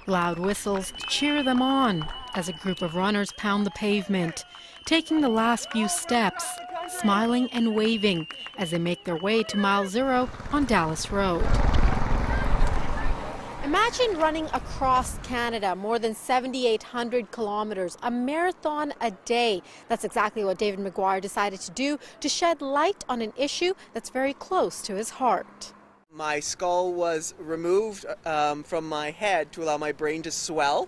Loud whistles cheer them on as a group of runners pound the pavement, taking the last few steps, smiling and waving as they make their way to Mile Zero on Dallas Road. Imagine running across Canada, more than 7,800 kilometers, a marathon a day. That's exactly what David McGuire decided to do to shed light on an issue that's very close to his heart. My skull was removed from my head to allow my brain to swell.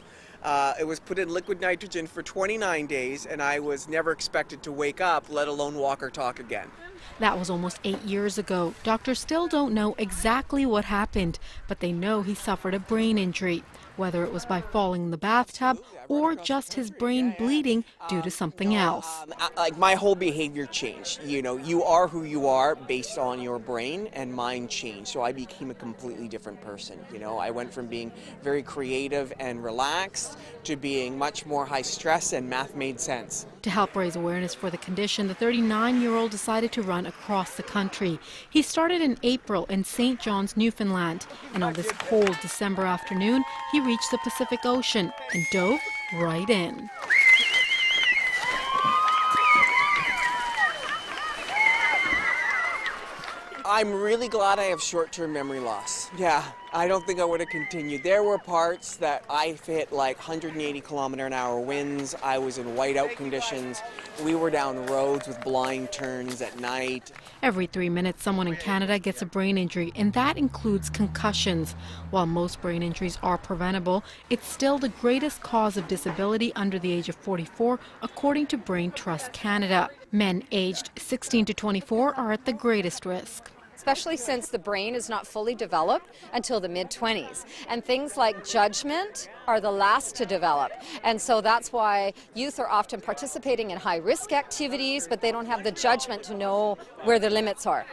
It was put in liquid nitrogen for 29 days, and I was never expected to wake up, let alone walk or talk again. That was almost 8 years ago. Doctors still don't know exactly what happened, but they know he suffered a brain injury, whether it was by falling in the bathtub or just his brain bleeding due to something else. Like, my whole behavior changed. You know, you are who you are based on your brain, and mine changed. So I became a completely different person. You know, I went from being very creative and relaxed to being much more high stress, and math made sense. To help raise awareness for the condition, the 39-year-old decided to run across the country. He started in April in St. John's, Newfoundland, and on this cold December afternoon, he reached the Pacific Ocean and dove right in. I'm really glad I have short-term memory loss. Yeah, I don't think I would have continued. There were parts that I hit like 180 km/h winds. I was in whiteout conditions. We were down roads with blind turns at night. Every 3 minutes, someone in Canada gets a brain injury, and that includes concussions. While most brain injuries are preventable, it's still the greatest cause of disability under the age of 44, according to Brain Trust Canada. Men aged 16 to 24 are at the greatest risk, especially since the brain is not fully developed until the mid-20s. And things like judgment are the last to develop. And so that's why youth are often participating in high-risk activities, but they don't have the judgment to know where their limits are.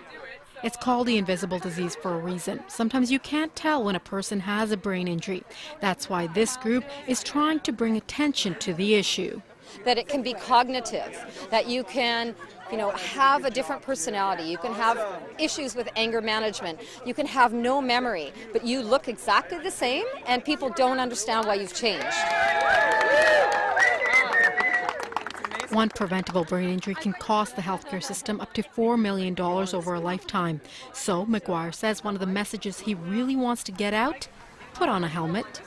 It's called the invisible disease for a reason. Sometimes you can't tell when a person has a brain injury. That's why this group is trying to bring attention to the issue. That it can be cognitive, that you can have a different personality, you can have issues with anger management, you can have no memory, but you look exactly the same and people don't understand why you've changed. One preventable brain injury can cost the healthcare system up to $4 million over a lifetime. So McGuire says one of the messages he really wants to get out: put on a helmet.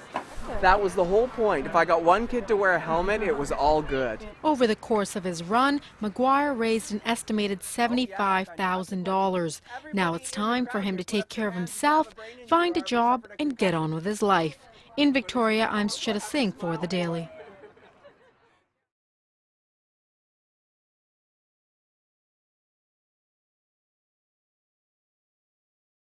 That was the whole point. If I got one kid to wear a helmet, it was all good. Over the course of his run, McGuire raised an estimated $75,000. Now it's time for him to take care of himself, find a job, and get on with his life. In Victoria, I'm Sucheta Singh for The Daily.